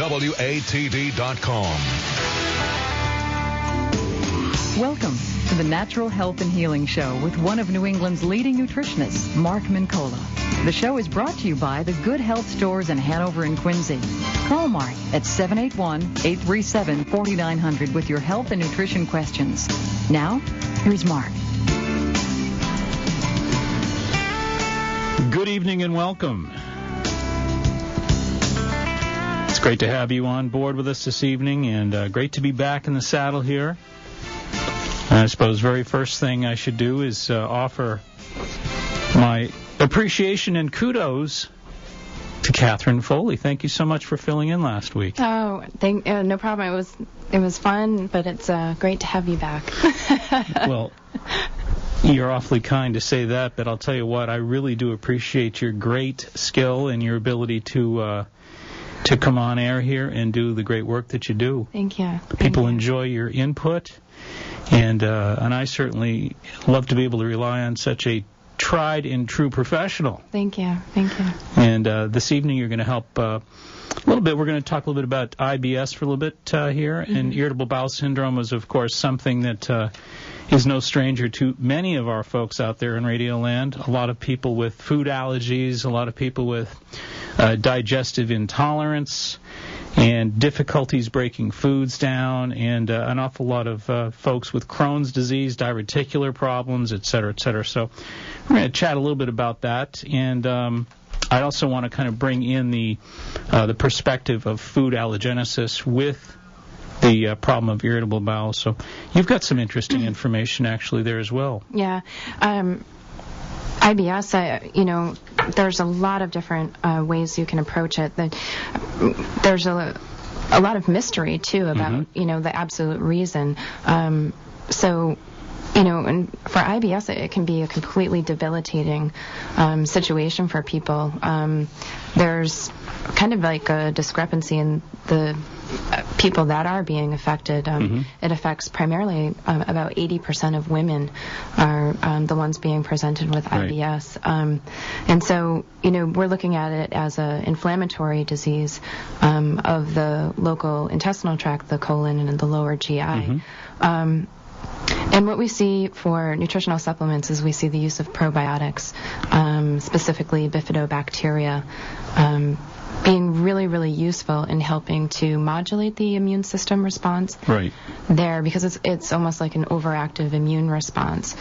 WATV.com. Welcome to the Natural Health and Healing Show with one of New England's leading nutritionists, Mark Mincola. The show is brought to you by the Good Health Stores in Hanover and Quincy. Call Mark at 781-837-4900 with your health and nutrition questions. Now, here's Mark. Good evening and welcome. It's great to have you on board with us this evening, and great to be back in the saddle here. I suppose very first thing I should do is offer my appreciation and kudos to Catherine Foley. Thank you so much for filling in last week. Oh, no problem. It was fun, but it's great to have you back. Well, you're awfully kind to say that, but I'll tell you what, I really do appreciate your great skill and your ability to come on air here and do the great work that you do. Thank you. People enjoy your input, and I certainly love to be able to rely on such a tried and true professional. Thank you. And this evening you're going to help a little bit. We're going to talk a little bit about IBS for a little bit here, and irritable bowel syndrome is, of course, something that is no stranger to many of our folks out there in Radio Land. A lot of people with food allergies, a lot of people with digestive intolerance and difficulties breaking foods down, and an awful lot of folks with Crohn's disease, diverticular problems, et cetera, et cetera. So we're going to chat a little bit about that, and I also want to kind of bring in the perspective of food allergenesis with the problem of irritable bowel. So you've got some interesting information actually there as well. Yeah. IBS, there's a lot of different ways you can approach it. There's a lot of mystery, too, about, the absolute reason. And for IBS, it can be a completely debilitating situation for people. There's kind of like a discrepancy in the people that are being affected. It affects primarily about 80% of women are the ones being presented with IBS. And so, we're looking at it as an inflammatory disease of the local intestinal tract, the colon, and the lower GI. And what we see for nutritional supplements is we see the use of probiotics, specifically bifidobacteria, being really, really useful in helping to modulate the immune system response there, because it's almost like an overactive immune response,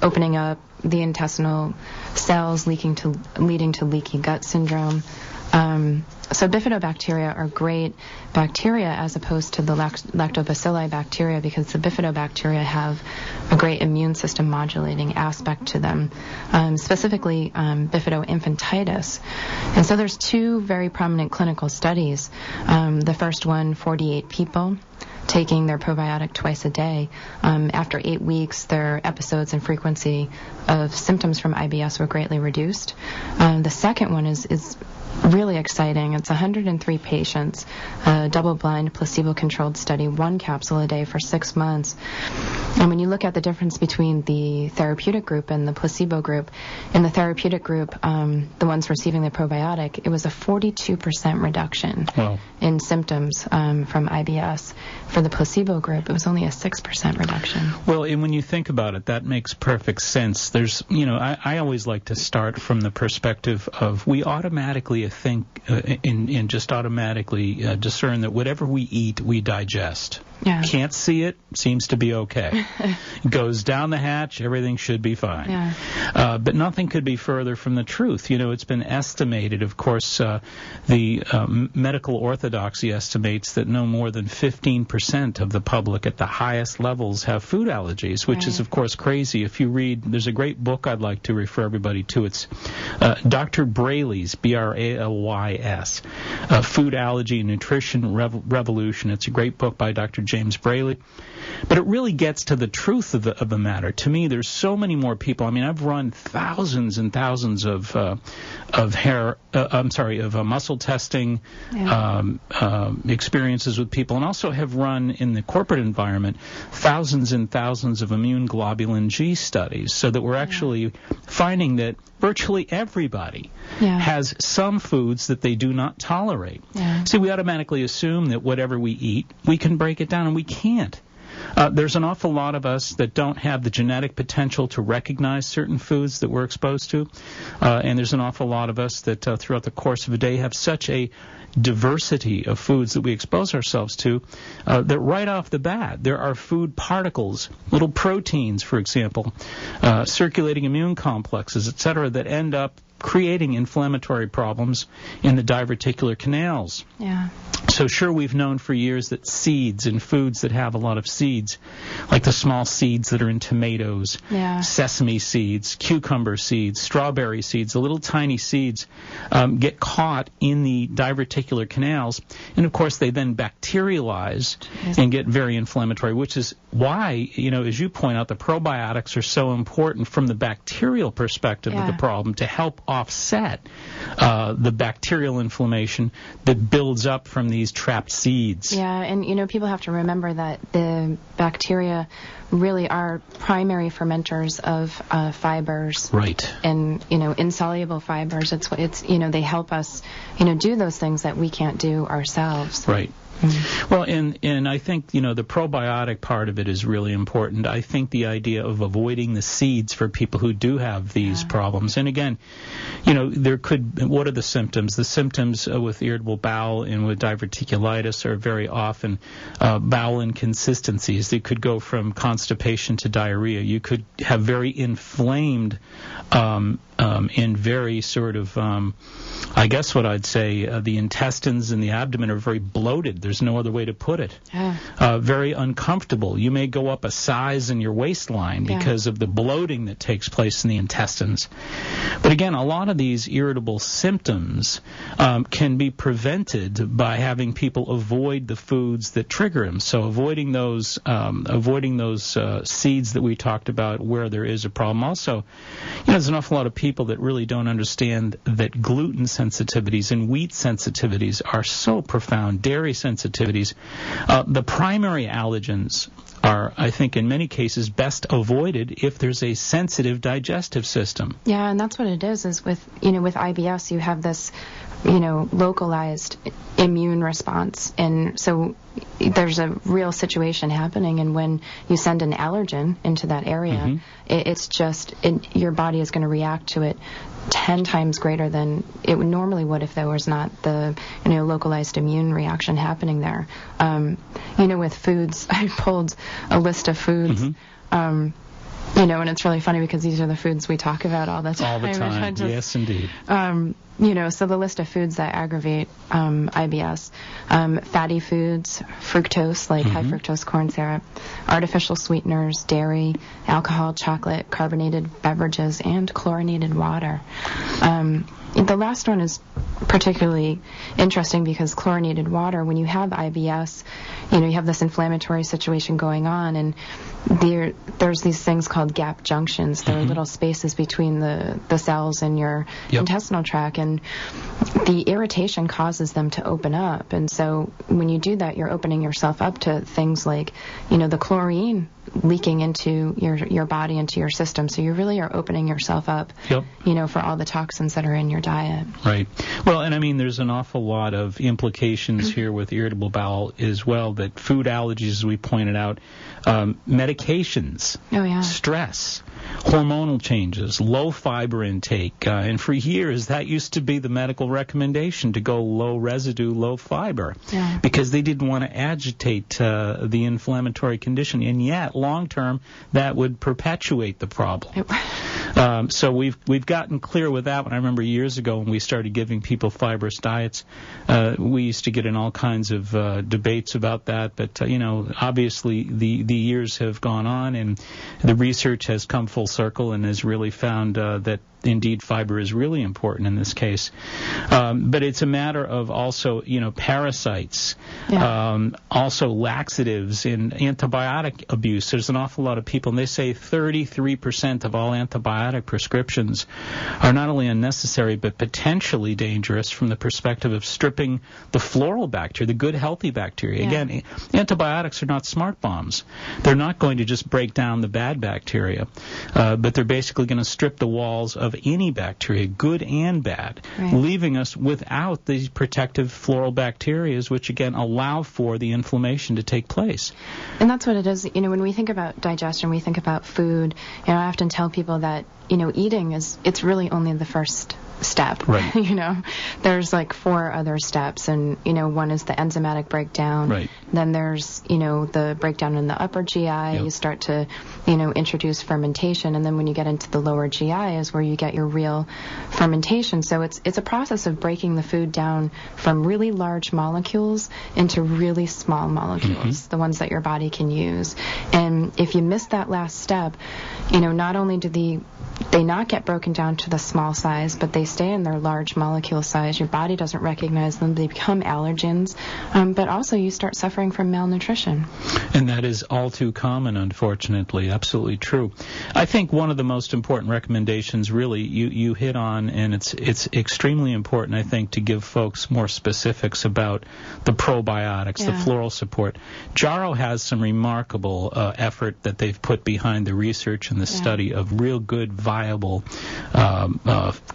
opening up the intestinal cells, leading to leaky gut syndrome. So bifidobacteria are great bacteria as opposed to the lactobacilli bacteria, because the bifidobacteria have a great immune system modulating aspect to them, specifically bifidoinfantitis. And so there's two very prominent clinical studies. The first one, 48 people taking their probiotic twice a day. After 8 weeks, their episodes and frequency of symptoms from IBS were greatly reduced. The second one is really exciting. It's 103 patients, a double-blind, placebo-controlled study, 1 capsule a day for 6 months. And when you look at the difference between the therapeutic group and the placebo group, in the therapeutic group, the ones receiving the probiotic, it was a 42% reduction in symptoms from IBS. For the placebo group, it was only a 6% reduction. Well, and when you think about it, that makes perfect sense. There's, I always like to start from the perspective of we automatically think and just automatically discern that whatever we eat, we digest. Yeah. Can't see it, seems to be okay. Goes down the hatch, everything should be fine. Yeah. But nothing could be further from the truth. It's been estimated, of course, the medical orthodoxy estimates that no more than 15% of the public at the highest levels have food allergies, which is, of course, crazy. If you read, there's a great book I'd like to refer everybody to. It's Dr. Braley's, Brailys, Food Allergy and Nutrition Revolution. It's a great book by Dr. James Braley. But it really gets to the truth of the matter. To me, there's so many more people. I mean, I've run thousands and thousands of muscle testing experiences with people, and also have run in the corporate environment thousands and thousands of immune globulin G studies, so that we're actually finding that virtually everybody has some foods that they do not tolerate. See, we automatically assume that whatever we eat, we can break it down, and we can't. There's an awful lot of us that don't have the genetic potential to recognize certain foods that we're exposed to, and there's an awful lot of us that throughout the course of a day have such a diversity of foods that we expose ourselves to that right off the bat there are food particles, little proteins, for example, circulating immune complexes, etc., that end up creating inflammatory problems in the diverticular canals. So sure, we've known for years that seeds and foods that have a lot of seeds, like the small seeds that are in tomatoes, sesame seeds, cucumber seeds, strawberry seeds, the little tiny seeds get caught in the diverticular canals, and of course they then bacterialize and get very inflammatory, which is why, as you point out, the probiotics are so important from the bacterial perspective of the problem to help offset the bacterial inflammation that builds up from these trapped seeds. And people have to remember that the bacteria really are primary fermenters of fibers. Right. And insoluble fibers. It's they help us do those things that we can't do ourselves. Right. Well, and I think, the probiotic part of it is really important. I think the idea of avoiding the seeds for people who do have these problems. And again, what are the symptoms? The symptoms with irritable bowel and with diverticulitis are very often bowel inconsistencies. They could go from constipation to diarrhea. You could have very inflamed and very sort of, I guess what I'd say, the intestines and the abdomen are very bloated. There's no other way to put it. Very uncomfortable. You may go up a size in your waistline because of the bloating that takes place in the intestines. But again, a lot of these irritable symptoms can be prevented by having people avoid the foods that trigger them. So avoiding those seeds that we talked about where there is a problem. Also, there's an awful lot of people that really don't understand that gluten sensitivities and wheat sensitivities are so profound, dairy sensitivities. The primary allergens are, I think, in many cases best avoided if there's a sensitive digestive system. Yeah, and that's what it is with IBS, you have this, localized immune response. And so there's a real situation happening, and when you send an allergen into that area, your body is going to react to it 10 times greater than it normally would if there was not the localized immune reaction happening there. With foods, I pulled a list of foods. And it's really funny because these are the foods we talk about all the time. All the time, yes, indeed. So the list of foods that aggravate IBS, fatty foods, fructose, like high fructose corn syrup, artificial sweeteners, dairy, alcohol, chocolate, carbonated beverages, and chlorinated water. The last one is particularly interesting because chlorinated water, when you have IBS, you have this inflammatory situation going on, and there's these things called gap junctions. There are little spaces between the cells in your intestinal tract, and the irritation causes them to open up. And so when you do that, you're opening yourself up to things like, the chlorine leaking into your body, into your system. So you really are opening yourself up, for all the toxins that are in your diet. Right. Well, and I mean, there's an awful lot of implications here with irritable bowel as well, that food allergies, as we pointed out, medications, stress, hormonal changes, low fiber intake, and for years that used to be the medical recommendation, to go low residue, low fiber, because they didn't want to agitate the inflammatory condition, and yet long term that would perpetuate the problem. So we've gotten clear with that one. I remember years ago when we started giving people people fibrous diets. We used to get in all kinds of debates about that, but obviously the years have gone on, and the research has come full circle and has really found that indeed fiber is really important in this case. But it's a matter of also, parasites, also laxatives and antibiotic abuse. There's an awful lot of people, and they say 33% of all antibiotic prescriptions are not only unnecessary but potentially dangerous from the perspective of stripping the floral bacteria, the good healthy bacteria. Again, antibiotics are not smart bombs. They're not going to just break down the bad bacteria, but they're basically going to strip the walls of any bacteria, good and bad, leaving us without these protective floral bacteria, which again allow for the inflammation to take place. And that's what it is. When we think about digestion, we think about food. I often tell people that eating it's really only the first step. Right. There's like 4 other steps, and one is the enzymatic breakdown. Right. Then there's the breakdown in the upper GI. Yep. You start to introduce fermentation, and then when you get into the lower GI is where you get your real fermentation. So it's a process of breaking the food down from really large molecules into really small molecules, the ones that your body can use. And if you miss that last step, not only do they not get broken down to the small size, but they stay in their large molecule size. Your body doesn't recognize them. They become allergens, but also you start suffering from malnutrition. And that is all too common, unfortunately. Absolutely true. I think one of the most important recommendations, really, you hit on, and it's extremely important, I think, to give folks more specifics about the probiotics, the floral support. Jarrow has some remarkable effort that they've put behind the research and the study of real good, viable,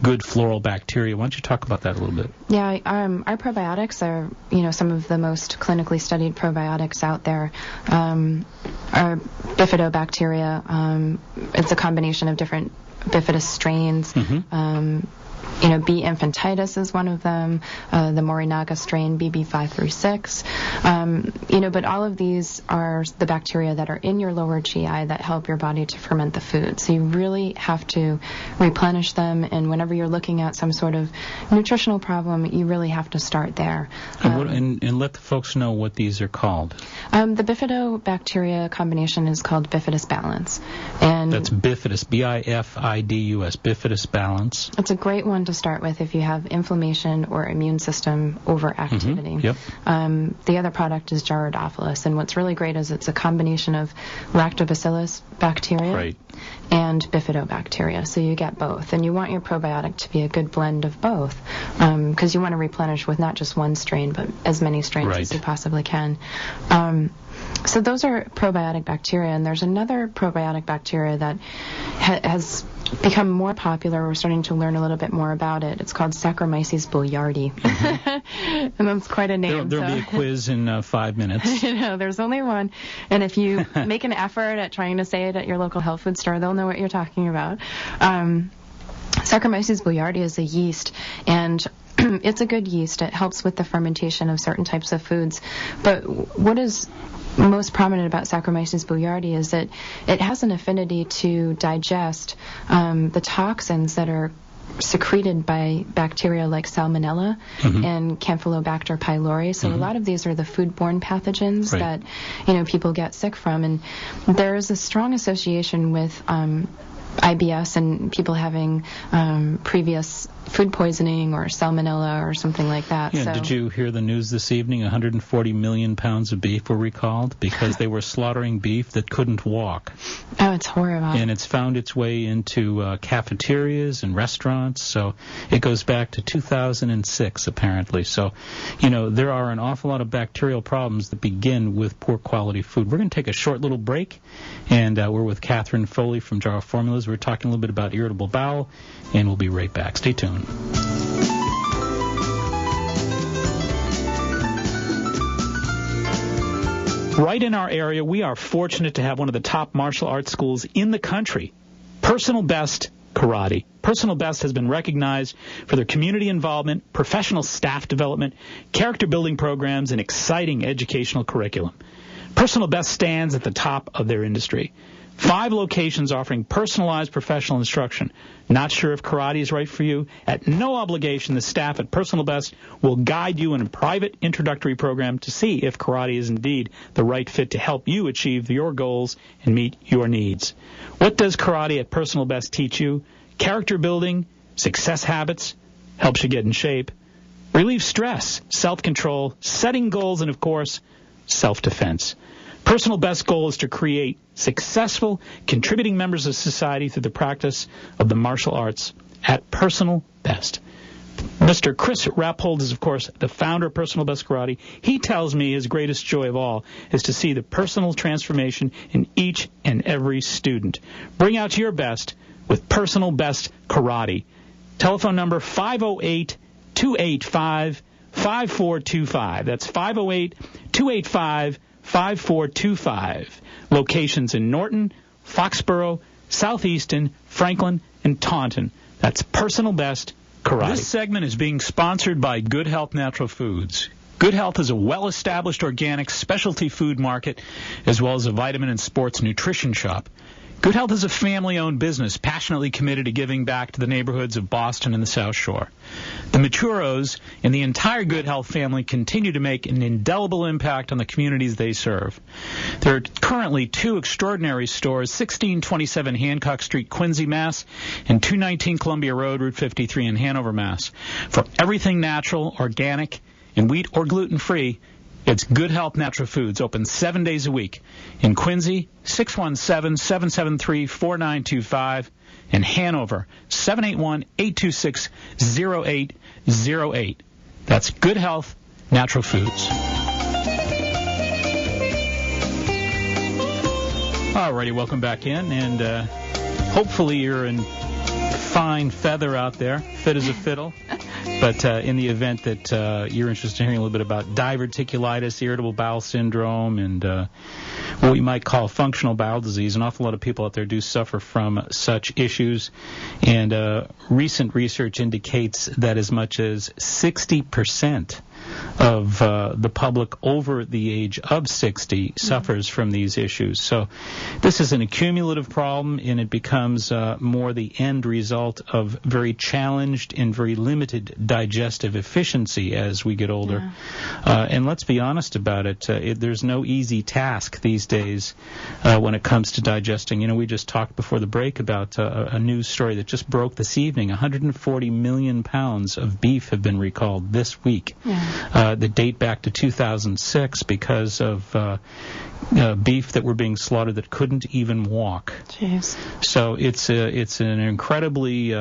good floral bacteria. Why don't you talk about that a little bit? Yeah, our probiotics are, some of the most clinically studied probiotics out there. Our bifidobacteria, it's a combination of different bifidus strains. B. infantitis is one of them, the Morinaga strain, BB536. But all of these are the bacteria that are in your lower GI that help your body to ferment the food. So you really have to replenish them, and whenever you're looking at some sort of nutritional problem, you really have to start there. And let the folks know what these are called. The bifidobacteria combination is called Bifidus Balance. And that's Bifidus, Bifidus, Bifidus Balance. It's a great one to start with if you have inflammation or immune system overactivity. Yep. The other product is Gyrodophilis, and what's really great is it's a combination of lactobacillus bacteria and bifidobacteria, so you get both. And you want your probiotic to be a good blend of both, because you want to replenish with not just one strain, but as many strains as you possibly can. So those are probiotic bacteria, and there's another probiotic bacteria that has become more popular. We're starting to learn a little bit more about it. It's called Saccharomyces boulardii. And that's quite a name. There'll be a quiz in 5 minutes. There's only one. And if you make an effort at trying to say it at your local health food store, they'll know what you're talking about. Saccharomyces boulardii is a yeast, and it's a good yeast. It helps with the fermentation of certain types of foods. But what is most prominent about Saccharomyces boulardii is that it has an affinity to digest the toxins that are secreted by bacteria like Salmonella and Campylobacter pylori. So a lot of these are the foodborne pathogens that people get sick from, and there is a strong association with IBS and people having previous food poisoning or salmonella or something like that. Yeah, did you hear the news this evening? 140 million pounds of beef were recalled because they were slaughtering beef that couldn't walk. Oh, it's horrible. And it's found its way into cafeterias and restaurants. So it goes back to 2006, apparently. So, there are an awful lot of bacterial problems that begin with poor quality food. We're going to take a short little break, and we're with Catherine Foley from Jarrow Formulas. We're talking a little bit about irritable bowel, and we'll be right back. Stay tuned. Right in our area, we are fortunate to have one of the top martial arts schools in the country, Personal Best Karate. Personal Best has been recognized for their community involvement, professional staff development, character building programs, and exciting educational curriculum. Personal Best stands at the top of their industry. 5 locations offering personalized professional instruction. Not sure if karate is right for you? At no obligation, the staff at Personal Best will guide you in a private introductory program to see if karate is indeed the right fit to help you achieve your goals and meet your needs. What does karate at Personal Best teach you? Character building, success habits, helps you get in shape, relieve stress, self-control, setting goals, and, of course, self-defense. Personal Best's goal is to create successful, contributing members of society through the practice of the martial arts at Personal Best. Mr. Chris Rappold is, of course, the founder of Personal Best Karate. He tells me his greatest joy of all is to see the personal transformation in each and every student. Bring out your best with Personal Best Karate. Telephone number 508-285-5425. That's 508-285-5425. Locations in Norton, Foxborough, Southeaston, Franklin, and Taunton. That's Personal Best Karate. This segment is being sponsored by Good Health Natural Foods. Good Health is a well-established organic specialty food market as well as a vitamin and sports nutrition shop. Good Health is a family-owned business passionately committed to giving back to the neighborhoods of Boston and the South Shore. The Maturos and the entire Good Health family continue to make an indelible impact on the communities they serve. There are currently 2 extraordinary stores, 1627 Hancock Street, Quincy, Mass., and 219 Columbia Road, Route 53 in Hanover, Mass. For everything natural, organic, and wheat or gluten-free, it's Good Health Natural Foods, open 7 days a week. In Quincy, 617-773-4925. In Hanover, 781-826-0808. That's Good Health Natural Foods. Alrighty, welcome back in, and hopefully you're in fine feather out there, fit as a fiddle. But in the event that you're interested in hearing a little bit about diverticulitis, irritable bowel syndrome, and what we might call functional bowel disease, an awful lot of people out there do suffer from such issues. And recent research indicates that as much as 60% of the public over the age of 60 suffers from these issues. So this is an accumulative problem, and it becomes more the end result of very challenged and very limited digestive efficiency as we get older. And let's be honest about it, there's no easy task these days when it comes to digesting. You know, we just talked before the break about a news story that just broke this evening. 140 million pounds of beef have been recalled this week. That date back to 2006 because of beef that were being slaughtered that couldn't even walk. Jeez. So it's an incredibly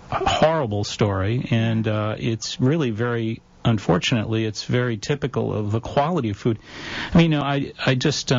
horrible story, and it's really very, unfortunately, it's very typical of the quality of food. I mean, I just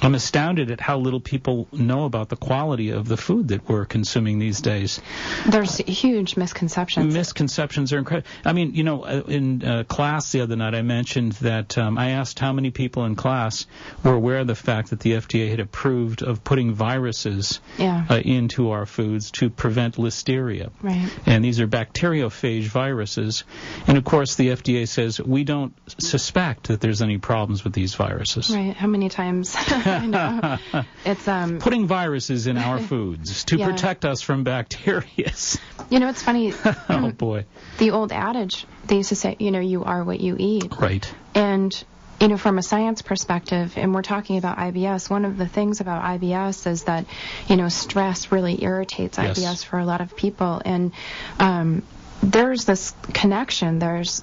I'm astounded at how little people know about the quality of the food that we're consuming these days. There's huge misconceptions. Misconceptions are incredible. I mean, you know, in class the other night I mentioned that I asked how many people in class were aware of the fact that the FDA had approved of putting viruses into our foods to prevent listeria. Right. And these are bacteriophage viruses. And, of course, the FDA says we don't suspect that there's any problems with these viruses. Right. How many times... I know. It's putting viruses in our foods to protect us from bacteria. You know, it's funny. Oh boy. The old adage, they used to say, you know, you are what you eat. Right. And you know, from a science perspective, and we're talking about IBS, one of the things about IBS is that, you know, stress really irritates IBS for a lot of people. And there's this connection. There's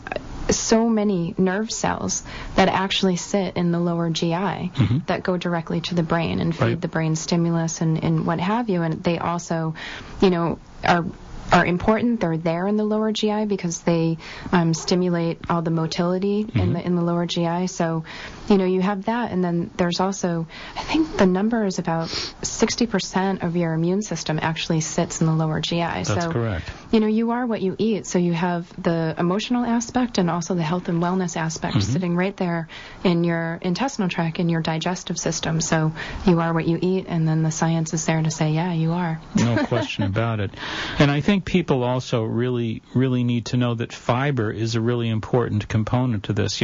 so many nerve cells that actually sit in the lower GI that go directly to the brain and feed the brain stimulus and what have you. And they also, you know, are important. They're there in the lower GI because they stimulate all the motility in the lower GI. So, you know, you have that, and then there's also, I think the number is about 60% of your immune system actually sits in the lower GI. That's correct. you are what you eat. So you have the emotional aspect and also the health and wellness aspect sitting right there in your intestinal tract, in your digestive system. So you are what you eat, and then the science is there to say, yeah, you are. No question about it. And I think people also really need to know that fiber is a really important component to this.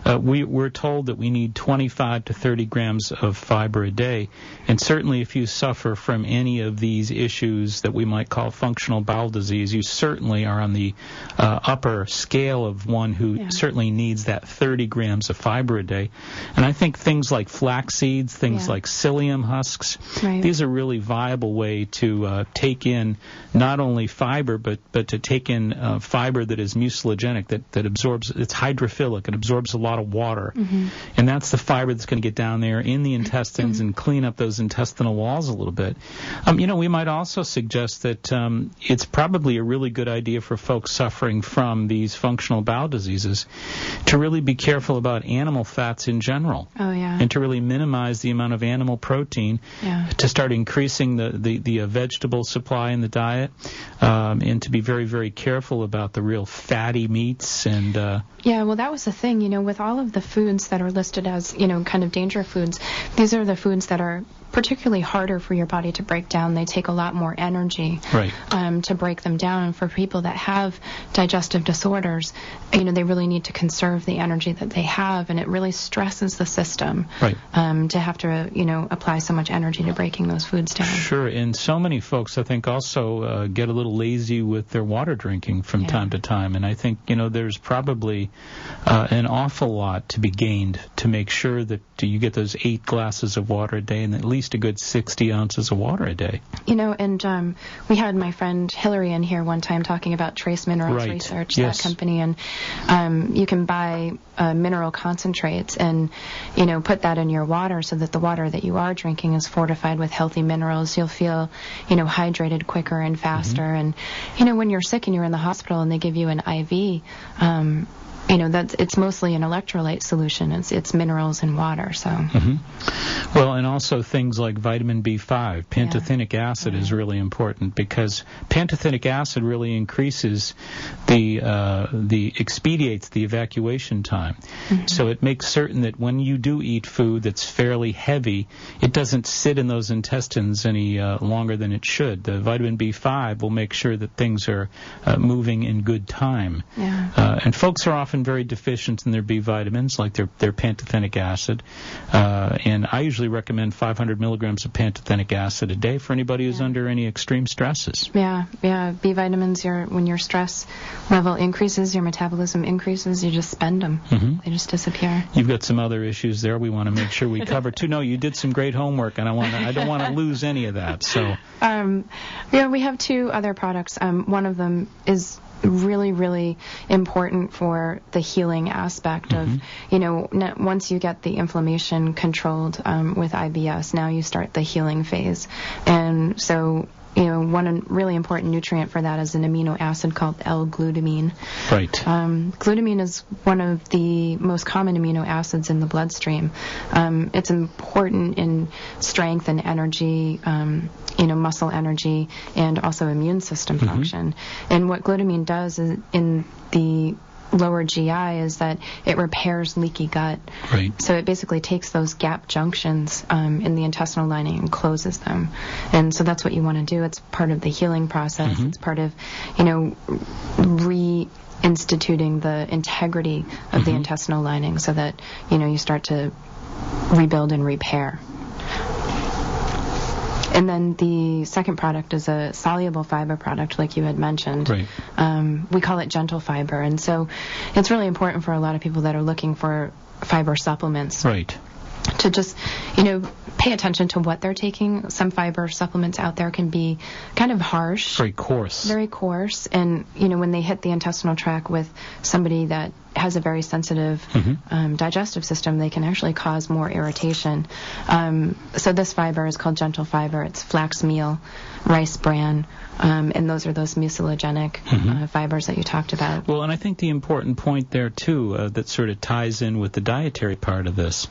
We're told that we need 25 to 30 grams of fiber a day, and certainly if you suffer from any of these issues that we might call functional bowel disease, you certainly are on the upper scale of one who certainly needs that 30 grams of fiber a day. And I think things like flax seeds, things like psyllium husks, these are really viable way to take in not only fiber, but to take in fiber that is mucilagenic, that absorbs, it's hydrophilic, it absorbs a lot of water. And that's the fiber that's going to get down there in the intestines and clean up those intestinal walls a little bit. We might also suggest that it's probably a really good idea for folks suffering from these functional bowel diseases to really be careful about animal fats in general. And to really minimize the amount of animal protein, to start increasing the vegetable supply in the diet, and to be very, very careful about the real fatty meats. And well, that was the thing, with all of the foods that are listed as, kind of danger foods, these are the foods that are particularly harder for your body to break down. They take a lot more energy to break them down. And for people that have digestive disorders, they really need to conserve the energy that they have, and it really stresses the system to have to, apply so much energy to breaking those foods down. Sure, and so many folks, I think, also get a little lazy with their water drinking from time to time. And I think, there's probably an awful lot to be gained to make sure that you get those 8 glasses of water a day and at least a good 60 ounces of water a day. And we had my friend Hillary in here one time talking about Trace Minerals Research, that company, and you can buy mineral concentrates and, put that in your water so that the water that you are drinking is fortified with healthy minerals. You'll feel, hydrated quicker and faster. And, when you're sick and you're in the hospital and they give you an IV, it's mostly an electrolyte solution. It's minerals and water. So. Well, and also things like vitamin B5, pantothenic acid is really important, because pantothenic acid really increases expediates the evacuation time. So it makes certain that when you do eat food that's fairly heavy, it doesn't sit in those intestines any longer than it should. The vitamin B5 will make sure that things are moving in good time. And folks are often very deficient in their B vitamins, like their pantothenic acid. And I usually recommend 500 milligrams of pantothenic acid a day for anybody who's under any extreme stresses. B vitamins, when your stress level increases, your metabolism increases, you just spend them. They just disappear. You've got some other issues there we want to make sure we cover too. No, you did some great homework, and I don't want to lose any of that. So we have 2 other products. One of them is really, really important for the healing aspect of, once you get the inflammation controlled with IBS, now you start the healing phase. And so, one really important nutrient for that is an amino acid called L-glutamine. Glutamine is one of the most common amino acids in the bloodstream. It's important in strength and energy, muscle energy, and also immune system function. And what glutamine does is in the lower GI is that it repairs leaky gut. So it basically takes those gap junctions in the intestinal lining and closes them. And so that's what you want to do. It's part of the healing process. It's part of, reinstituting the integrity of the intestinal lining so that, you start to rebuild and repair. And then the second product is a soluble fiber product, like you had mentioned. We call it gentle fiber. And so it's really important for a lot of people that are looking for fiber supplements to just, pay attention to what they're taking. Some fiber supplements out there can be kind of harsh. Very coarse. And, when they hit the intestinal tract with somebody that has a very sensitive digestive system, they can actually cause more irritation. So this fiber is called gentle fiber. It's flax meal, rice bran, and those are those mucilagenic fibers that you talked about. Well, and I think the important point there, too, that sort of ties in with the dietary part of this,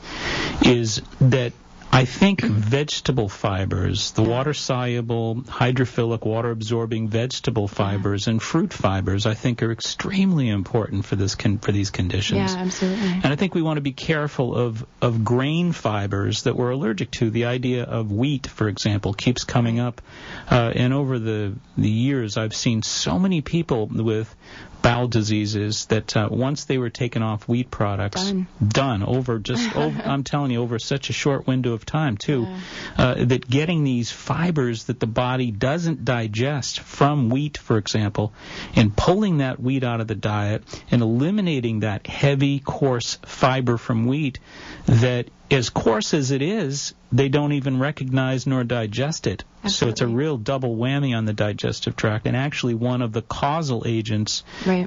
is that I think vegetable fibers, the water-soluble, hydrophilic, water-absorbing vegetable fibers and fruit fibers, I think are extremely important for these conditions. Yeah, absolutely. And I think we want to be careful of grain fibers that we're allergic to. The idea of wheat, for example, keeps coming up. And over the years, I've seen so many people with bowel diseases that once they were taken off wheat products, done over I'm telling you, over such a short window of time too, that getting these fibers that the body doesn't digest from wheat, for example, and pulling that wheat out of the diet and eliminating that heavy, coarse fiber from wheat that, as coarse as it is, they don't even recognize nor digest it. Absolutely. So it's a real double whammy on the digestive tract, and actually one of the causal agents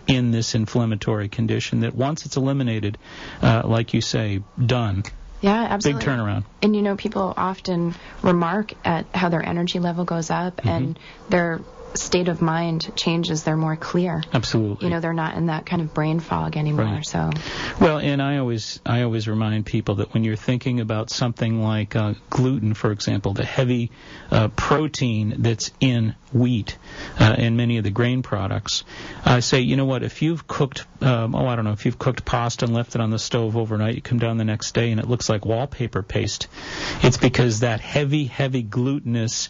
in this inflammatory condition that once it's eliminated, like you say, done. Yeah, absolutely. Big turnaround. And, people often remark at how their energy level goes up and their state of mind changes. They're more clear. Absolutely. They're not in that kind of brain fog anymore. Right. So. Well, and I always remind people that when you're thinking about something like gluten, for example, the heavy protein that's in wheat and many of the grain products, I say, you know what, if you've cooked, if you've cooked pasta and left it on the stove overnight, you come down the next day and it looks like wallpaper paste. It's because that heavy glutinous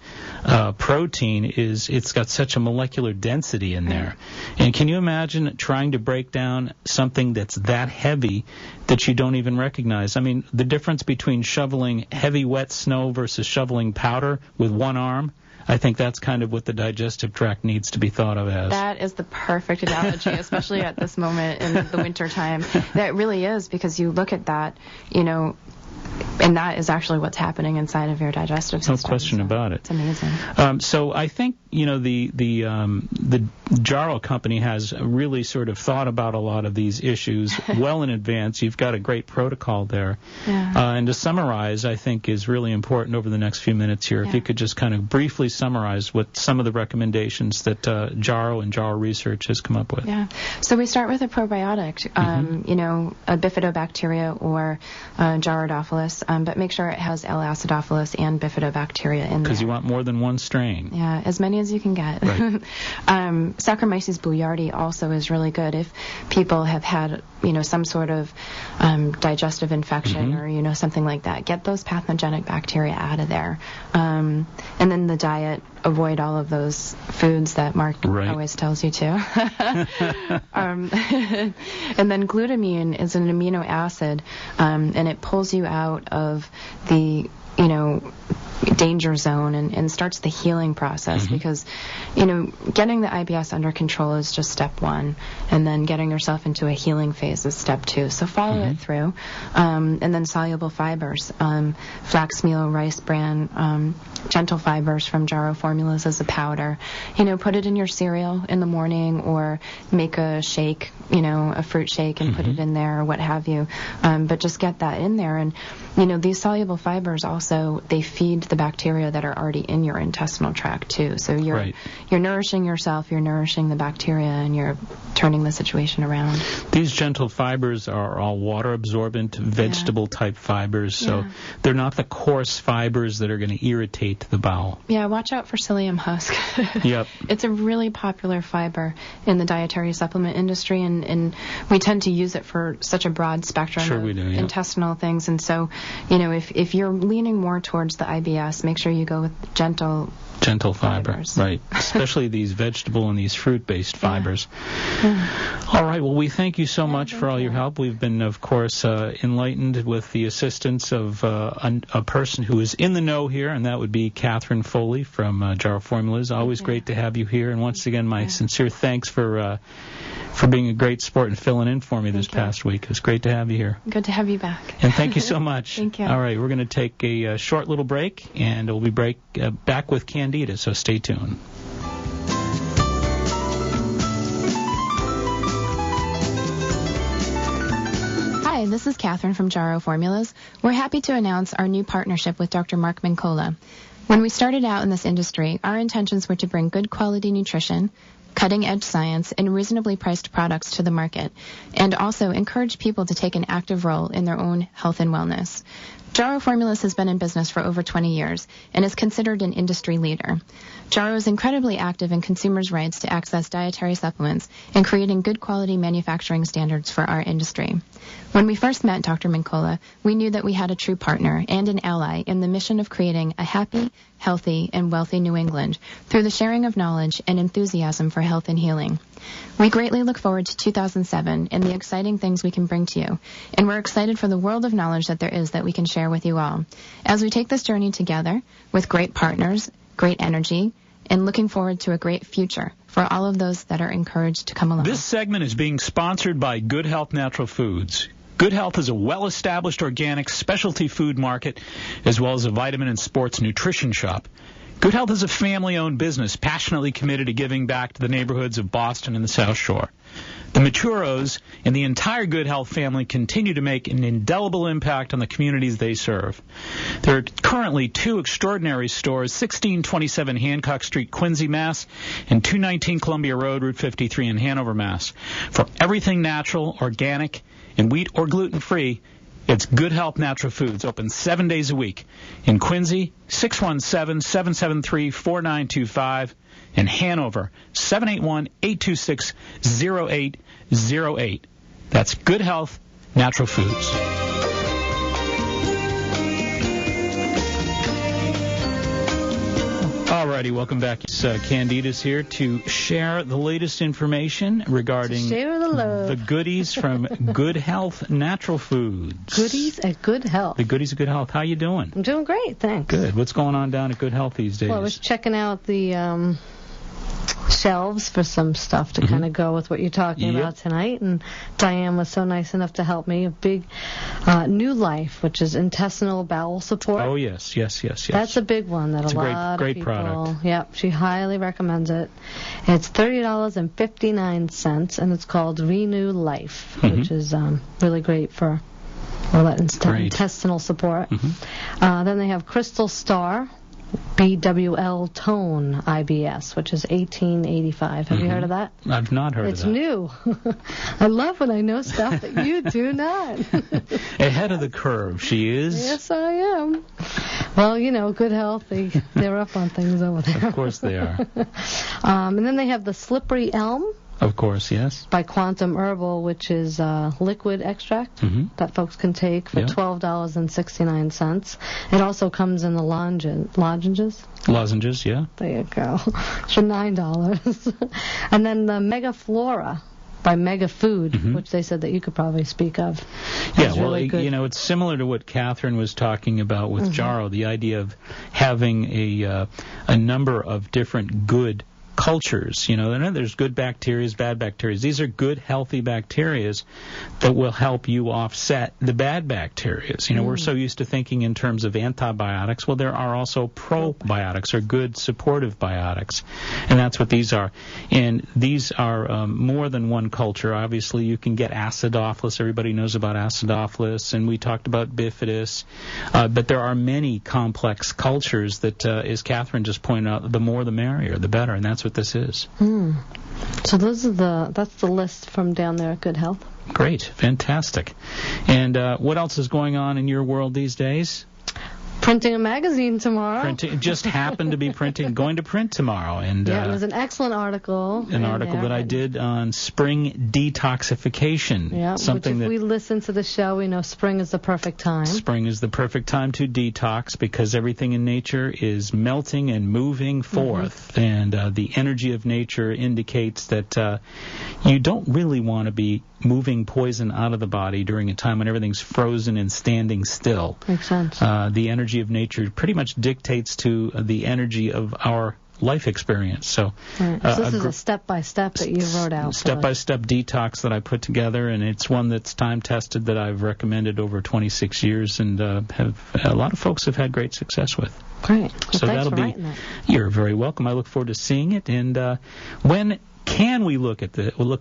protein it's got such a molecular density in there. And can you imagine trying to break down something that's that heavy that you don't even recognize? I mean, the difference between shoveling heavy wet snow versus shoveling powder with one arm, I think that's kind of what the digestive tract needs to be thought of as. That is the perfect analogy, especially at this moment in the winter time. That really is, because you look at that, and that is actually what's happening inside of your digestive system. No question about it. It's amazing. So I think the Jarrow company has really sort of thought about a lot of these issues well in advance. You've got a great protocol there. Yeah. And to summarize, I think is really important over the next few minutes here. If you could just kind of briefly summarize what some of the recommendations that Jarrow and Jarrow Research has come up with. Yeah. So we start with a probiotic, a bifidobacteria or Gyrodophilus, but make sure it has L-acidophilus and bifidobacteria in there. Because you want more than one strain. Yeah, as many as you can get. Right. Saccharomyces boulardii also is really good if people have had, some sort of digestive infection or, something like that. Get those pathogenic bacteria out of there. And then the diet, avoid all of those foods that Mark always tells you to. And then glutamine is an amino acid, and it pulls you out of the danger zone and starts the healing process, because getting the IBS under control is just step one, and then getting yourself into a healing phase is step two. So follow it through. And then soluble fibers, flax meal, rice bran, gentle fibers from Jarrow formulas as a powder. Put it in your cereal in the morning, or make a shake, a fruit shake, and put it in there, or what have you. But just get that in there. And these soluble fibers also, they feed the bacteria that are already in your intestinal tract too. So you're nourishing yourself, you're nourishing the bacteria, and you're turning the situation around. These gentle fibers are all water absorbent, vegetable type fibers, so they're not the coarse fibers that are going to irritate the bowel. Yeah, watch out for psyllium husk. Yep. It's a really popular fiber in the dietary supplement industry, and we tend to use it for such a broad spectrum of intestinal things. And so, if you're leaning more towards the IBS, make sure you go with gentle fibers. Right. Especially these vegetable and these fruit-based fibers. All right. Well, we thank you so much for all your help. We've been, of course, enlightened with the assistance of a person who is in the know here, and that would be Catherine Foley from Jarrow Formulas. Always great to have you here. And once again, my sincere thanks for being a great sport and filling in for me this past week. It was great to have you here. Good to have you back. And thank you so much. Thank you. All right, we're going to take a short little break, and we'll be back with Candida, so stay tuned. Hi, this is Catherine from Jarrow Formulas. We're happy to announce our new partnership with Dr. Mark Mincola. When we started out in this industry, our intentions were to bring good quality nutrition, cutting-edge science, and reasonably priced products to the market, and also encourage people to take an active role in their own health and wellness. Jarrow Formulas has been in business for over 20 years and is considered an industry leader. Jarrow is incredibly active in consumers' rights to access dietary supplements and creating good quality manufacturing standards for our industry. When we first met Dr. Mincola, we knew that we had a true partner and an ally in the mission of creating a happy, healthy, and wealthy New England through the sharing of knowledge and enthusiasm for health and healing. We greatly look forward to 2007 and the exciting things we can bring to you, and we're excited for the world of knowledge that there is that we can share with you all as we take this journey together with great partners, great energy, and looking forward to a great future for all of those that are encouraged to come along. This segment is being sponsored by Good Health Natural Foods. Good Health is a well-established organic specialty food market as well as a vitamin and sports nutrition shop. Good Health is a family-owned business passionately committed to giving back to the neighborhoods of Boston and the South Shore. The Maturos and the entire Good Health family continue to make an indelible impact on the communities they serve. There are currently 2 extraordinary stores, 1627 Hancock Street, Quincy, Mass., and 219 Columbia Road, Route 53 in Hanover, Mass. For everything natural, organic, and wheat or gluten-free, it's Good Health Natural Foods, open 7 days a week. In Quincy, 617-773-4925. In Hanover, 781-826-0808. That's Good Health Natural Foods. Alrighty, welcome back. It's Candida's here to share the latest information regarding the goodies from Good Health Natural Foods. Goodies at Good Health. The goodies at Good Health. How you doing? I'm doing great, thanks. Good. What's going on down at Good Health these days? Well, I was checking out the shelves for some stuff to kind of go with what you're talking about tonight, and Diane was so nice enough to help me. A big New Life, which is intestinal bowel support. Oh, yes. That's a big one that it's a lot great of people... product. Yep, she highly recommends it. It's $30.59, and it's called Renew Life, which is really great for all that intestinal support. Then they have Crystal Star, BWL Tone IBS, which is $18.85. Have you heard of that? I've not heard of that. It's new. I love when I know stuff that you do not. Ahead of the curve, she is. Yes, I am. Well, you know, Good Health, they're up on things over there. Of course they are. And then they have the Slippery Elm. Of course, yes. By Quantum Herbal, which is liquid extract that folks can take for $12.69. It also comes in the lozenges. Lozenges, yeah. There you go. For $9. And then the Mega Flora by Mega Food, which they said that you could probably speak of. Yeah, well, you know, it's similar to what Catherine was talking about with Jarrow, the idea of having a number of different good cultures. You know, there's good bacteria, bad bacteria. These are good, healthy bacteria that will help you offset the bad bacteria. You know, we're so used to thinking in terms of antibiotics. Well, there are also probiotics, or good supportive biotics, and that's what these are. And these are more than one culture. Obviously, you can get acidophilus. Everybody knows about acidophilus, and we talked about bifidus. But there are many complex cultures that, as Catherine just pointed out, the more the merrier, the better, and that's what this is. So that's the list from down there at Good Health. Great, fantastic. And what else is going on in your world these days? Printing a magazine tomorrow. Just happened to be going to print tomorrow. And yeah, it was an excellent article. An article that I did on spring detoxification. Yeah, something which if we listen to the show, we know spring is the perfect time. Spring is the perfect time to detox because everything in nature is melting and moving forth. And the energy of nature indicates that you don't really want to be moving poison out of the body during a time when everything's frozen and standing still. Makes sense. The energy of nature pretty much dictates to the energy of our life experience. So, so this is a step-by-step that you wrote out. Step-by-step detox that I put together, and it's one that's time-tested that I've recommended over 26 years, and a lot of folks have had great success with. Great. Well, so thanks for writing that. You're very welcome. I look forward to seeing it, and when can we look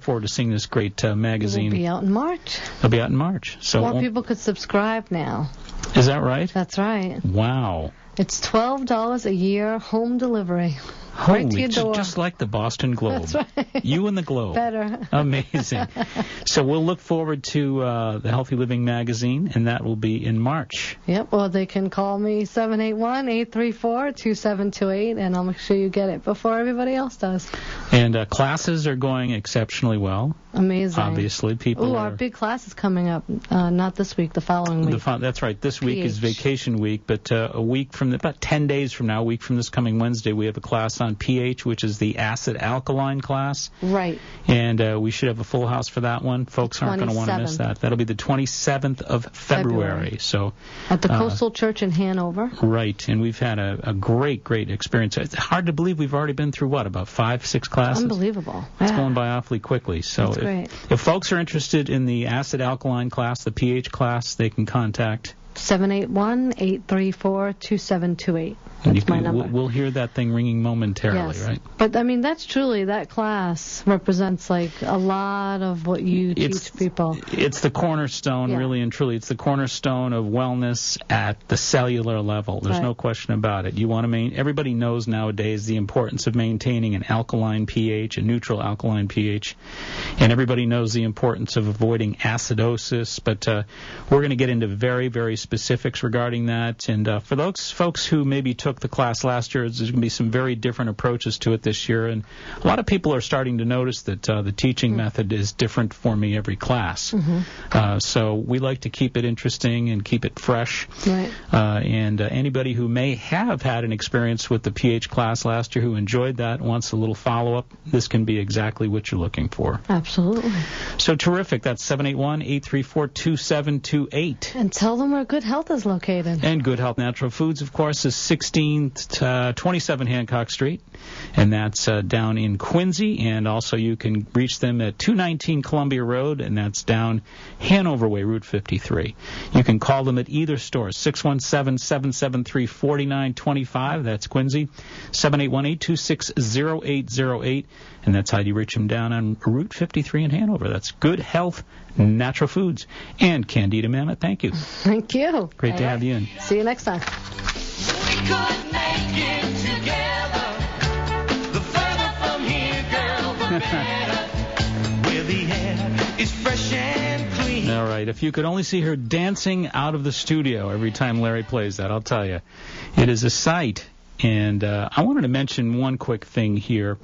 forward to seeing this great magazine? It'll be out in March. It'll be out in March. So more people could subscribe now. Is that right? That's right. Wow. It's $12 a year home delivery. Right to your door. Just like the Boston Globe. That's right. You and the Globe. Better. Amazing. So we'll look forward to the Healthy Living magazine, and that will be in March. Yep, or they can call me 781-834-2728, and I'll make sure you get it before everybody else does. And classes are going exceptionally well. Amazing. Obviously, people our big class is coming up, not this week, the following week. That's right. This week is vacation week, but a week from about 10 days from now, a week from this coming Wednesday, we have a class on pH, which is the acid-alkaline class. Right. And we should have a full house for that one. Folks aren't going to want to miss that. That'll be the 27th of February. So at the Coastal Church in Hanover. Right. And we've had a great experience. It's hard to believe we've already been through, about 5-6 classes? Unbelievable. It's going by awfully quickly. So if folks are interested in the acid-alkaline class, the pH class, they can contact 781-834-2728. That's my number. We'll hear that thing ringing momentarily, yes. right? But, that's truly, that class represents, a lot of what you teach people. It's the cornerstone, really and truly. It's the cornerstone of wellness at the cellular level. There's no question about it. You want to everybody knows nowadays the importance of maintaining an alkaline pH, a neutral alkaline pH, and everybody knows the importance of avoiding acidosis, but we're going to get into very, very specifics regarding that. And for those folks who maybe took the class last year, there's going to be some very different approaches to it this year, and a lot of people are starting to notice that the teaching method is different for me every class. So we like to keep it interesting and keep it fresh. Right. And anybody who may have had an experience with the pH class last year who enjoyed that, wants a little follow-up, this can be exactly what you're looking for. Absolutely. So terrific. That's 781-834-2728. And tell them where Good Health is located. And Good Health Natural Foods, of course, is 1627 Hancock Street, and that's down in Quincy. And also you can reach them at 219 Columbia Road, and that's down Hanover Way, Route 53. You can call them at either store, 617-773-4925, that's Quincy, 781-826-0808, and that's how you reach them down on Route 53 in Hanover. That's Good Health Natural Foods. And Candida Mamet, thank you. Thank you. Great to have you in. See you next time. We could make it together. The further from here, girl, the better. Where the air is fresh and clean. All right. If you could only see her dancing out of the studio every time Larry plays that, I'll tell you. It is a sight. And I wanted to mention one quick thing here,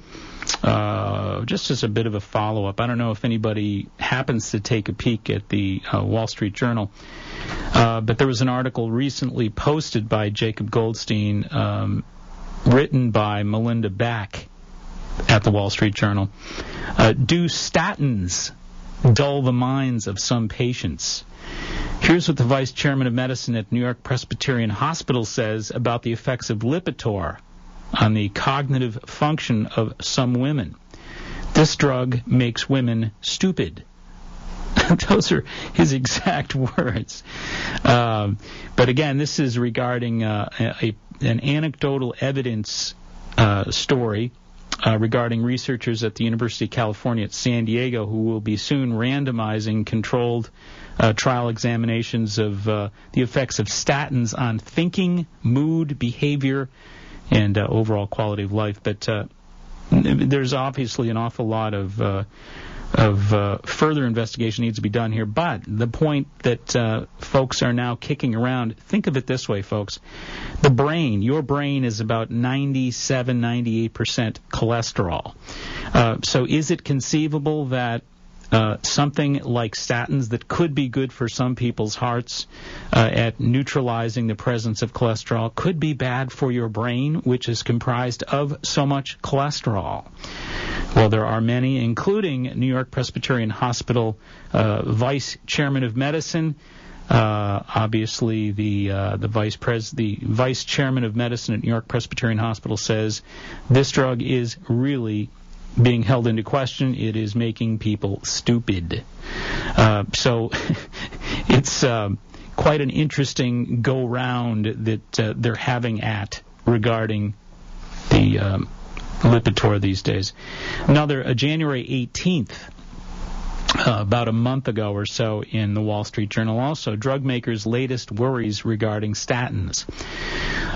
just as a bit of a follow-up. I don't know if anybody happens to take a peek at the Wall Street Journal, but there was an article recently posted by Jacob Goldstein, written by Melinda Back at the Wall Street Journal. Do statins dull the minds of some patients? Here's what the Vice Chairman of Medicine at New York Presbyterian Hospital says about the effects of Lipitor on the cognitive function of some women. This drug makes women stupid. Those are his exact words. But again, this is regarding an anecdotal evidence story regarding researchers at the University of California at San Diego who will be soon randomizing controlled trial examinations of the effects of statins on thinking, mood, behavior, and overall quality of life. But there's obviously an awful lot of further investigation needs to be done here. But the point that folks are now kicking around, think of it this way, folks. The brain, your brain is about 97, 98% cholesterol. So is it conceivable that something like statins that could be good for some people's hearts at neutralizing the presence of cholesterol could be bad for your brain, which is comprised of so much cholesterol? Well, there are many, including New York Presbyterian Hospital Vice Chairman of Medicine. Obviously, the Vice Chairman of Medicine at New York Presbyterian Hospital says this drug is really being held into question. It is making people stupid. So it's quite an interesting go-round that they're having at regarding the Lipitor these days. Another, January 18th, about a month ago or so in the Wall Street Journal. Also, drug makers' latest worries regarding statins.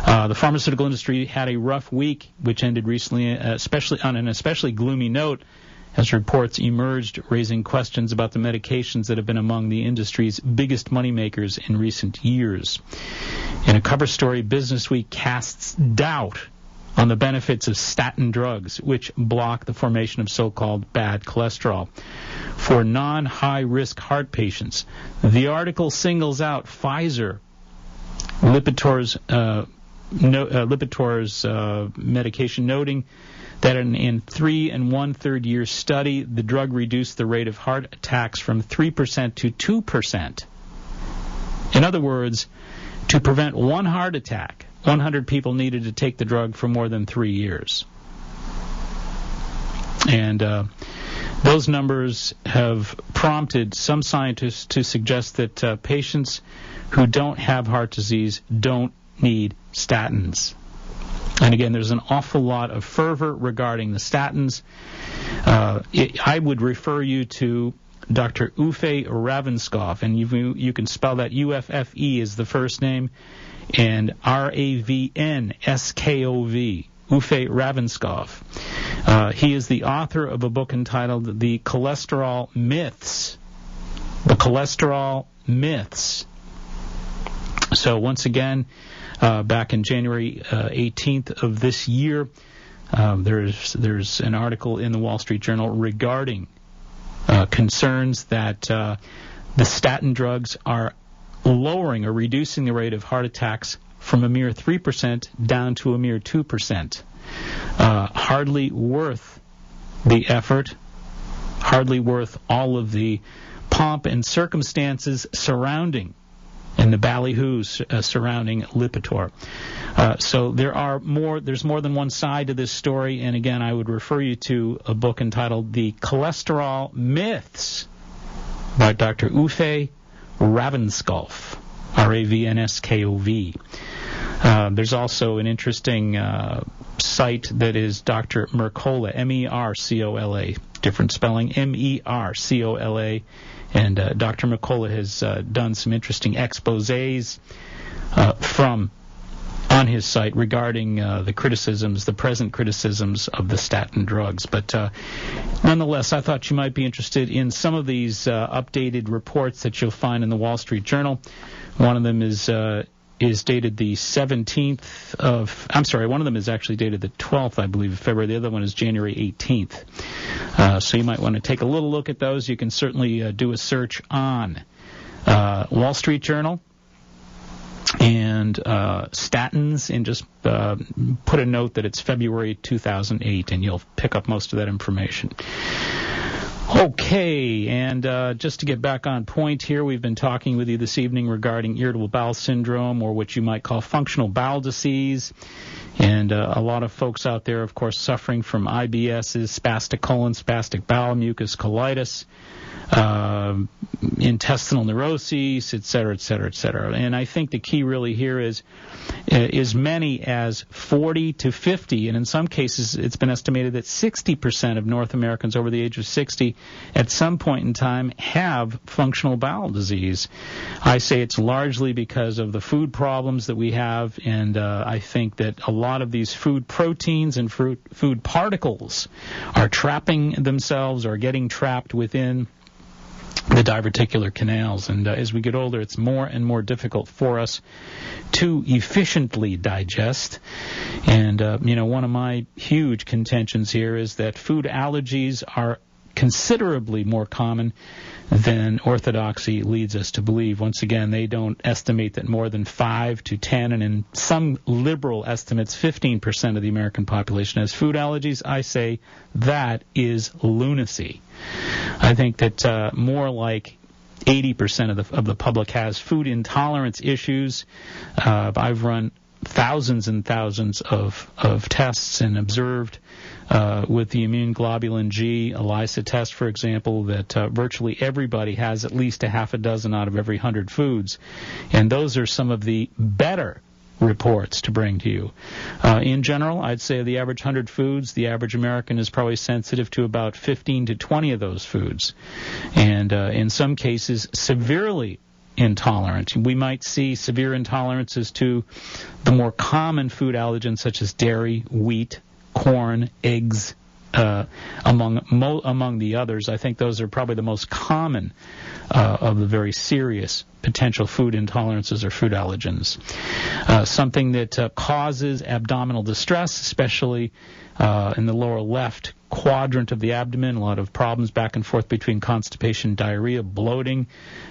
The pharmaceutical industry had a rough week, which ended recently, especially on an especially gloomy note, as reports emerged raising questions about the medications that have been among the industry's biggest moneymakers in recent years. In a cover story, Business Week casts doubt on the benefits of statin drugs, which block the formation of so-called bad cholesterol. For non-high-risk heart patients, the article singles out Pfizer, Lipitor's medication, noting that in 3 1/3 year study, the drug reduced the rate of heart attacks from 3% to 2%. In other words, to prevent one heart attack, 100 people needed to take the drug for more than 3 years. And those numbers have prompted some scientists to suggest that patients who don't have heart disease don't need statins. And again, there's an awful lot of fervor regarding the statins. I would refer you to Dr. Uffe Ravnskov, and you can spell that UFFE is the first name, and Ravnskov, Uffe Ravnskov. He is the author of a book entitled The Cholesterol Myths. The Cholesterol Myths. So once again, back in January 18th of this year, there's an article in the Wall Street Journal regarding concerns that the statin drugs are lowering or reducing the rate of heart attacks from a mere 3% down to a mere 2%. Hardly worth the effort, hardly worth all of the pomp and circumstances surrounding and the ballyhoos surrounding Lipitor. So there's more than one side to this story, and again, I would refer you to a book entitled The Cholesterol Myths by Dr. Uffe Ravnskov, Ravnskov. There's also an interesting site that is Dr. Mercola, Mercola, different spelling, Mercola. And Dr. Mercola has done some interesting exposés on his site regarding the present criticisms of the statin drugs. But nonetheless, I thought you might be interested in some of these updated reports that you'll find in the Wall Street Journal. One of them is dated the 17th of, one of them is actually dated the 12th, I believe, of February. The other one is January 18th. So you might want to take a little look at those. You can certainly do a search on Wall Street Journal and statins, and just put a note that it's February 2008, and you'll pick up most of that information. Okay, and just to get back on point here, we've been talking with you this evening regarding irritable bowel syndrome, or what you might call functional bowel disease. And a lot of folks out there, of course, suffering from IBSs, spastic colon, spastic bowel, mucus colitis, intestinal neuroses, et cetera, et cetera, et cetera. And I think the key really here is as many as 40 to 50, and in some cases it's been estimated that 60% of North Americans over the age of 60 at some point in time have functional bowel disease. I say it's largely because of the food problems that we have, and I think that a lot of these food proteins and food particles are trapping themselves or getting trapped within the diverticular canals, and as we get older, it's more and more difficult for us to efficiently digest. And one of my huge contentions here is that food allergies are considerably more common than orthodoxy leads us to believe. Once again, they don't estimate that more than 5 to 10, and in some liberal estimates, 15% of the American population has food allergies. I say that is lunacy. I think that more like 80% of the public has food intolerance issues. I've run thousands and thousands of tests and observed with the immune globulin G ELISA test, for example, that virtually everybody has at least a half a dozen out of every 100 foods. And those are some of the better reports to bring to you. In general, I'd say the average 100 foods, the average American is probably sensitive to about 15 to 20 of those foods, and in some cases severely intolerant. We might see severe intolerances to the more common food allergens such as dairy, wheat, corn, eggs, among the others. I think those are probably the most common of the very serious potential food intolerances or food allergens. Something that causes abdominal distress, especially in the lower left quadrant of the abdomen, a lot of problems back and forth between constipation, diarrhea, bloating,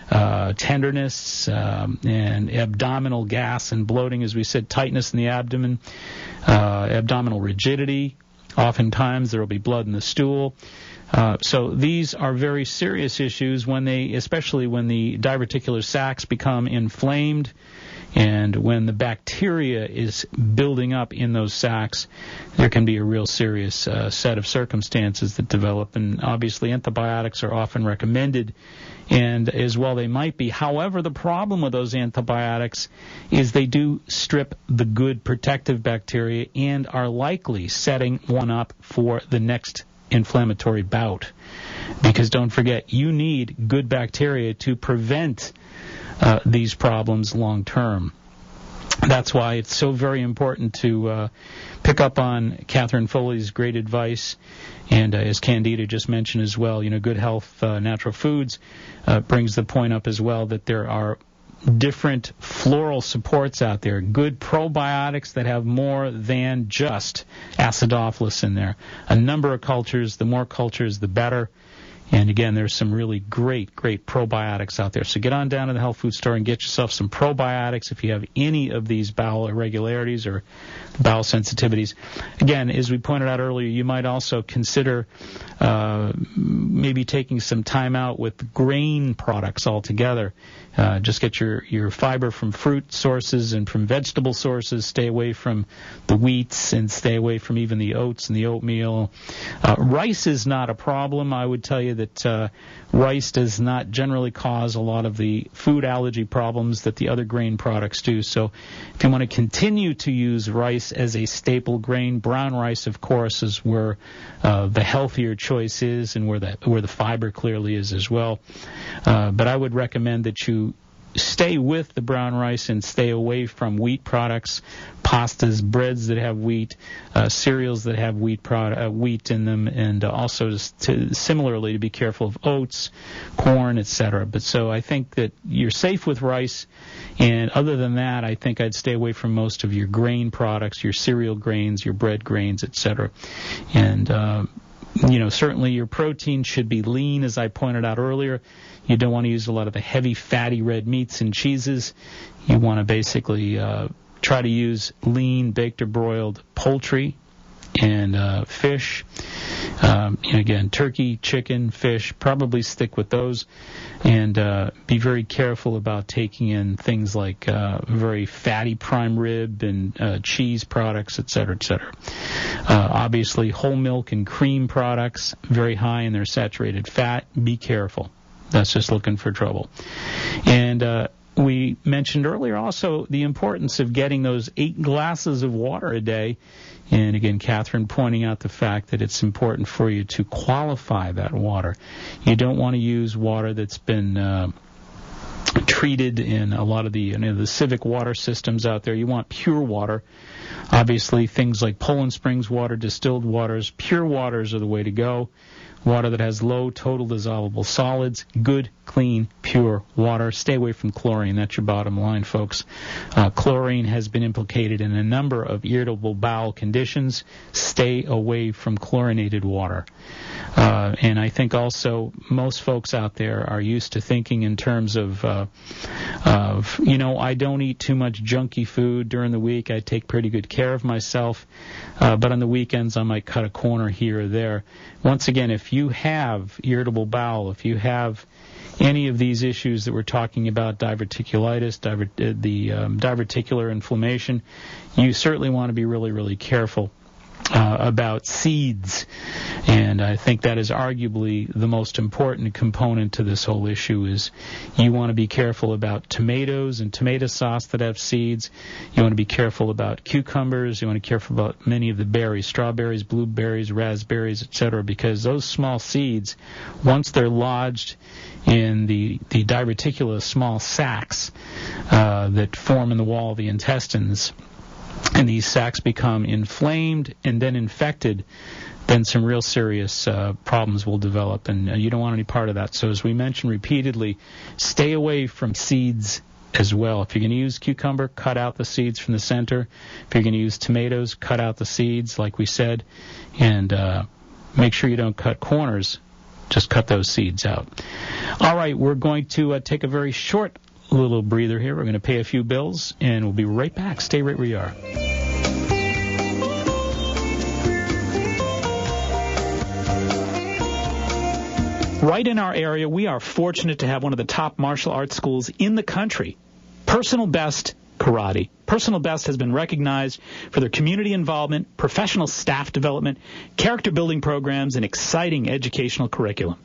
tenderness, and abdominal gas and bloating, as we said, tightness in the abdomen, abdominal rigidity. Oftentimes there will be blood in the stool. So these are very serious issues especially when the diverticular sacs become inflamed and when the bacteria is building up in those sacs. There can be a real serious set of circumstances that develop, and obviously antibiotics are often recommended, and as well they might be. However, the problem with those antibiotics is they do strip the good protective bacteria and are likely setting one up for the next inflammatory bout. Because don't forget, you need good bacteria to prevent these problems long term. That's why it's so very important to pick up on Catherine Foley's great advice, and as Candida just mentioned as well, Good Health Natural Foods brings the point up as well that there are different floral supports out there, good probiotics that have more than just acidophilus in there. A number of cultures, the more cultures, the better. And again, there's some really great probiotics out there. So get on down to the health food store and get yourself some probiotics if you have any of these bowel irregularities or bowel sensitivities. Again, as we pointed out earlier, you might also consider maybe taking some time out with grain products altogether. Just get your fiber from fruit sources and from vegetable sources. Stay away from the wheats and stay away from even the oats and the oatmeal. Rice is not a problem. I would tell you that rice does not generally cause a lot of the food allergy problems that the other grain products do. So if you want to continue to use rice as a staple grain, brown rice, of course, is where the healthier choice is and where the fiber clearly is as well. But I would recommend that you stay with the brown rice and stay away from wheat products, pastas, breads that have wheat, cereals that have wheat in them, and also similarly to be careful of oats, corn, etc. But so I think that you're safe with rice, and other than that, I think I'd stay away from most of your grain products, your cereal grains, your bread grains, etc. And certainly your protein should be lean, as I pointed out earlier. You don't want to use a lot of the heavy, fatty red meats and cheeses. You want to basically try to use lean, baked or broiled poultry and fish. Again, turkey, chicken, fish, probably stick with those. And be very careful about taking in things like very fatty prime rib and cheese products, etc., etc. Obviously, whole milk and cream products, very high in their saturated fat. Be careful. That's just looking for trouble. And we mentioned earlier also the importance of getting those 8 glasses of water a day. And again, Catherine pointing out the fact that it's important for you to qualify that water. You don't want to use water that's been treated in a lot of the civic water systems out there. You want pure water. Obviously, things like Poland Springs water, distilled waters, pure waters are the way to go. Water that has low total dissolvable solids, good, clean, pure water. Stay away from chlorine. That's your bottom line, folks. Chlorine has been implicated in a number of irritable bowel conditions. Stay away from chlorinated water. And I think also most folks out there are used to thinking in terms of I don't eat too much junky food during the week. I take pretty good care of myself. But on the weekends, I might cut a corner here or there. Once again, if you have irritable bowel, if you have any of these issues that we're talking about, diverticulitis, diverticular inflammation, you certainly want to be really, really careful about seeds, and I think that is arguably the most important component to this whole issue. Is you want to be careful about tomatoes and tomato sauce that have seeds. You want to be careful about cucumbers. You want to be careful about many of the berries, strawberries, blueberries, raspberries, etc., because those small seeds, once they're lodged in the diverticula small sacs that form in the wall of the intestines, and these sacs become inflamed and then infected, then some real serious problems will develop, and you don't want any part of that. So as we mentioned repeatedly, stay away from seeds as well. If you're going to use cucumber, cut out the seeds from the center. If you're going to use tomatoes, cut out the seeds, like we said, and make sure you don't cut corners. Just cut those seeds out. All right, we're going to take a very short little breather here. We're going to pay a few bills, and we'll be right back. Stay right where you are. Right in our area, we are fortunate to have one of the top martial arts schools in the country, Personal Best Karate. Personal Best has been recognized for their community involvement, professional staff development, character building programs, and exciting educational curriculum.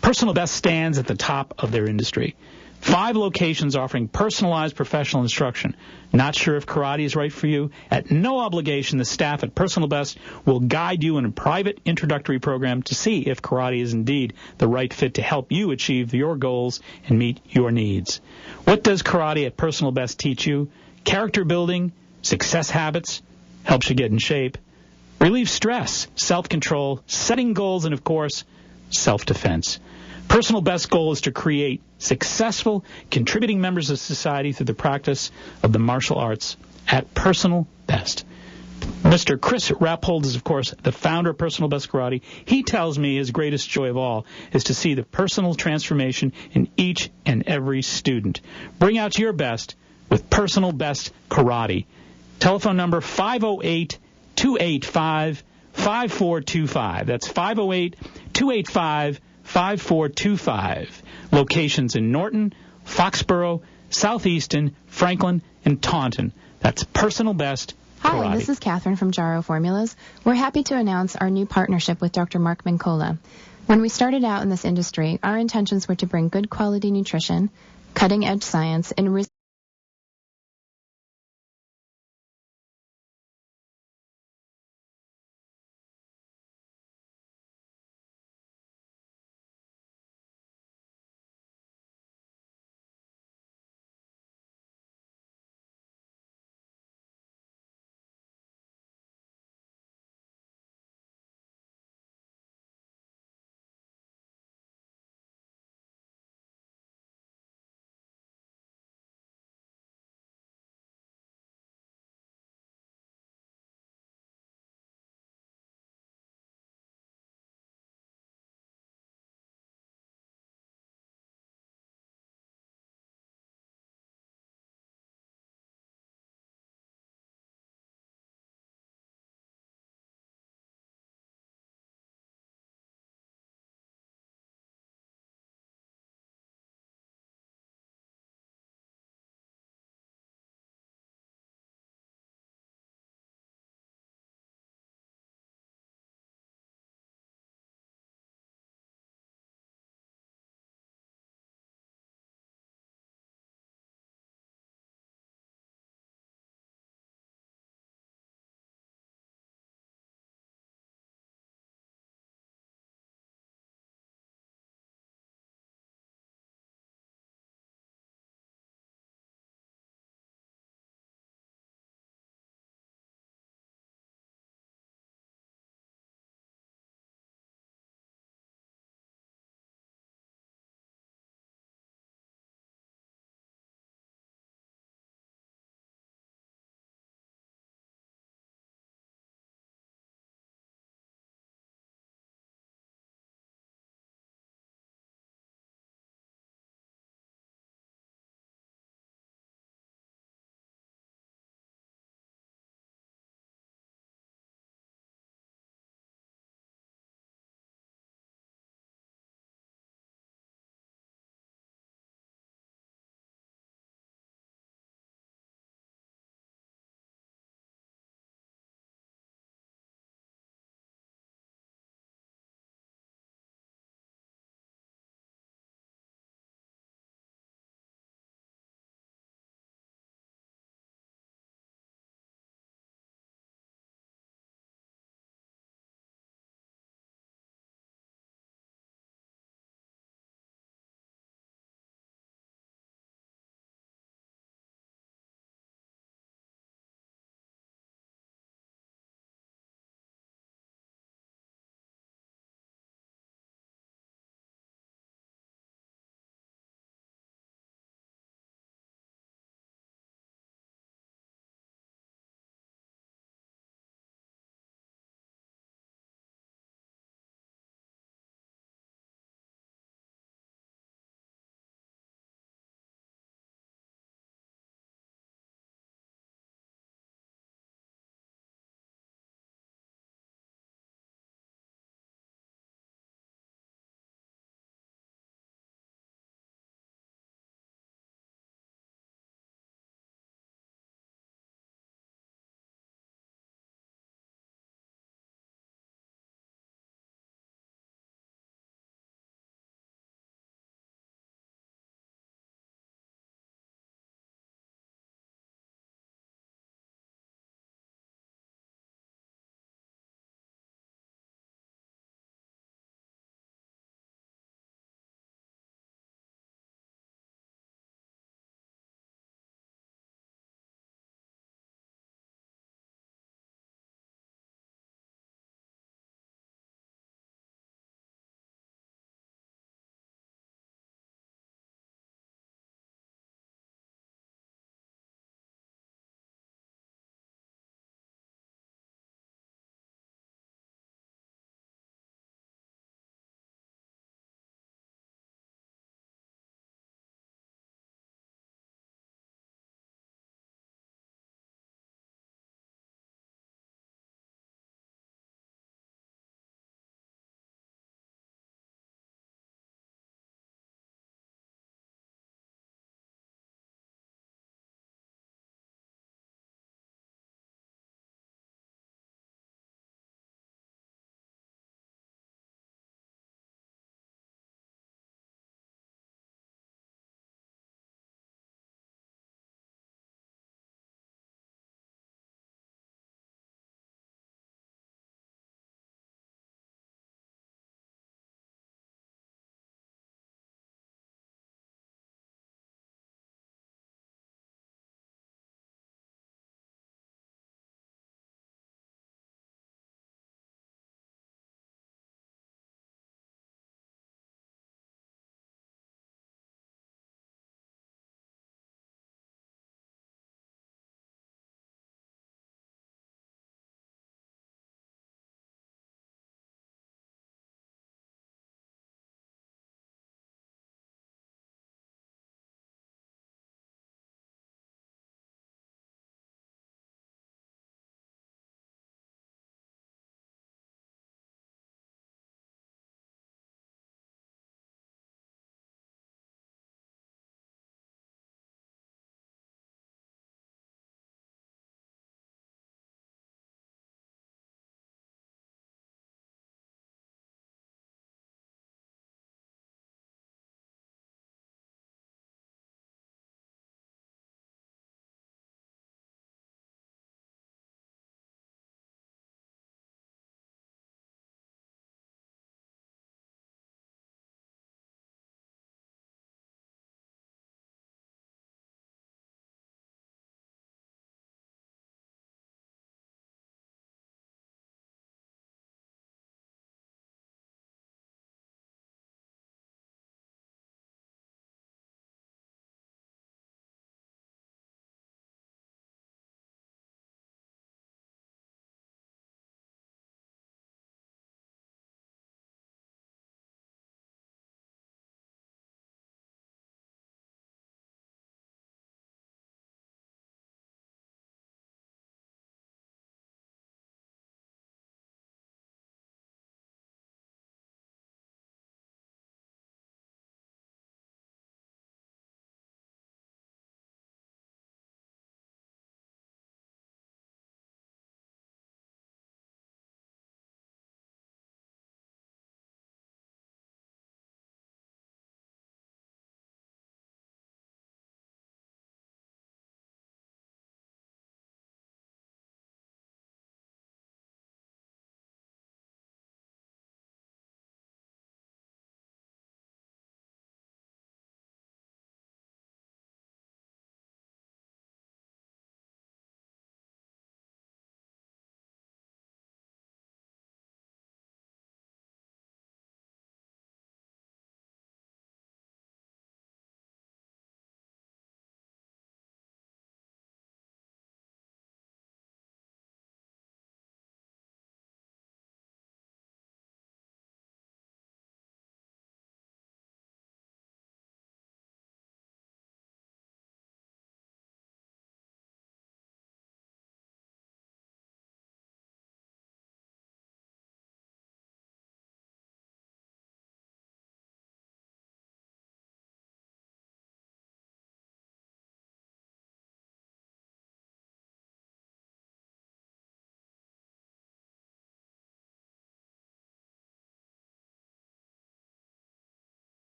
Personal Best stands at the top of their industry. 5 locations offering personalized professional instruction. Not sure if karate is right for you? At no obligation, the staff at Personal Best will guide you in a private introductory program to see if karate is indeed the right fit to help you achieve your goals and meet your needs. What does karate at Personal Best teach you? Character building, success habits, helps you get in shape, relieve stress, self-control, setting goals, and, of course, self-defense. Personal Best's goal is to create successful, contributing members of society through the practice of the martial arts at Personal Best. Mr. Chris Rappold is, of course, the founder of Personal Best Karate. He tells me his greatest joy of all is to see the personal transformation in each and every student. Bring out your best with Personal Best Karate. Telephone number 508-285-5425. That's 508-285-5425. Locations in Norton, Foxborough, Southeaston, Franklin, and Taunton. That's Personal Best Karate. Hi, this is Catherine from Jaro Formulas. We're happy to announce our new partnership with Dr. Mark Mincola. When we started out in this industry, our intentions were to bring good quality nutrition, cutting-edge science, and